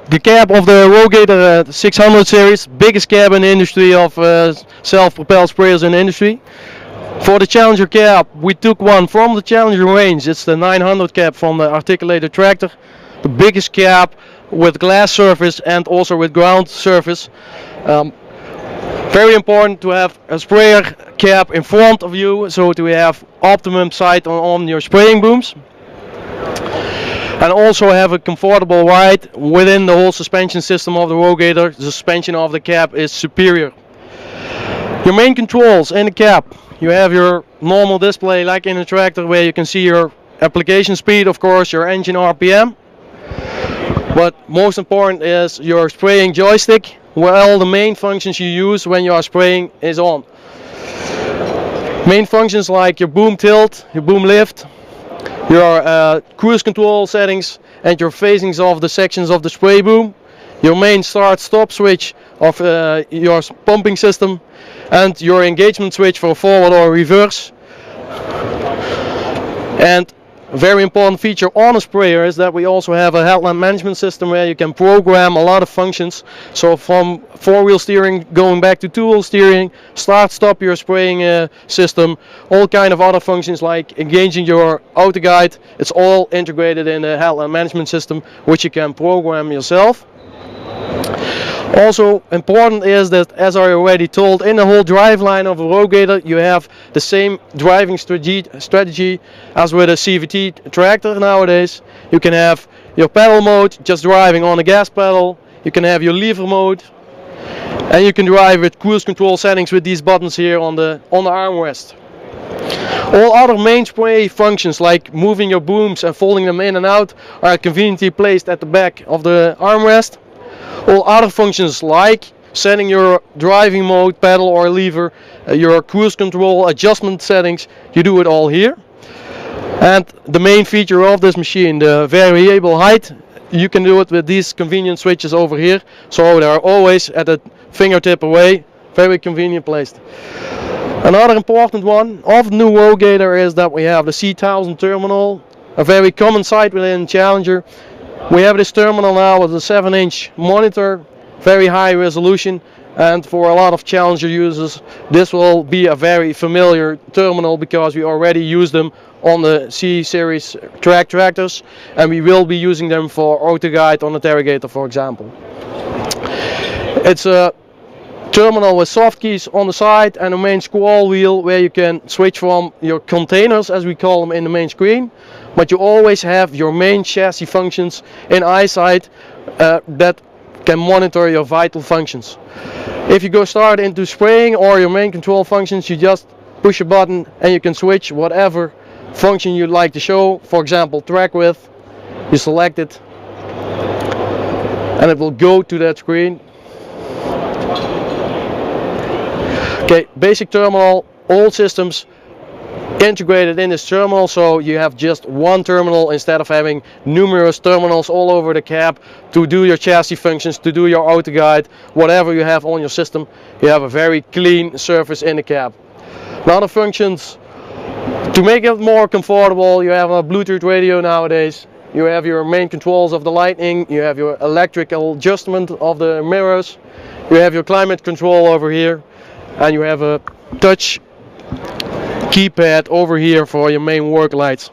The cab of the RoGator 600 series, biggest cab in the industry of self-propelled sprayers in the industry. For the Challenger cab, we took one from the Challenger range. It's the 900 cab from the articulated tractor. The biggest cab with glass surface and also with ground surface. Very important to have a sprayer cab in front of you, so to have optimum sight on your spraying booms. And also have a comfortable ride within the whole suspension system of the RoGator. The suspension of the cab is superior. Your main controls in the cab. You have your normal display like in a tractor, where you can see your application speed, of course, your engine RPM. But most important is your spraying joystick, where all the main functions you use when you are spraying is on. Main functions like your boom tilt, your boom lift, your cruise control settings and your phasings of the sections of the spray boom, your main start-stop switch of your pumping system, and your engagement switch for forward or reverse. And a very important feature on a sprayer is that we also have a headlamp management system where you can program a lot of functions. So from 4-wheel steering going back to 2-wheel steering, start-stop your spraying system, all kind of other functions like engaging your auto guide. It's all integrated in the headlamp management system, which you can program yourself. Also important is that, as I already told, in the whole drive line of a RoGator you have the same driving strategy as with a CVT tractor nowadays. You can have your pedal mode, just driving on the gas pedal. You can have your lever mode, and you can drive with cruise control settings with these buttons here on the armrest. All other main spray functions like moving your booms and folding them in and out are conveniently placed at the back of the armrest. All other functions like setting your driving mode, pedal or lever, your cruise control adjustment settings, you do it all here. And the main feature of this machine, the variable height, you can do it with these convenient switches over here. So they are always at a fingertip away, very convenient placed. Another important one of the new RoGator is that we have the C1000 terminal, a very common sight within Challenger. We have this terminal now with a 7-inch monitor, very high resolution, and for a lot of Challenger users this will be a very familiar terminal because we already use them on the C series tractors, and we will be using them for auto guide on the RoGator, for example. It's a terminal with soft keys on the side and a main scroll wheel where you can switch from your containers, as we call them, in the main screen. But you always have your main chassis functions in eyesight that can monitor your vital functions. If you go start into spraying or your main control functions, you just push a button and you can switch whatever function you'd like to show. For example, track width, you select it and it will go to that screen. Okay, basic terminal, all systems integrated in this terminal, so you have just one terminal instead of having numerous terminals all over the cab to do your chassis functions, to do your auto guide, whatever you have on your system. You have a very clean surface in the cab. Now the functions, to make it more comfortable, you have a Bluetooth radio nowadays. You have your main controls of the lighting, you have your electrical adjustment of the mirrors, you have your climate control over here, and you have a touch keypad over here for your main work lights.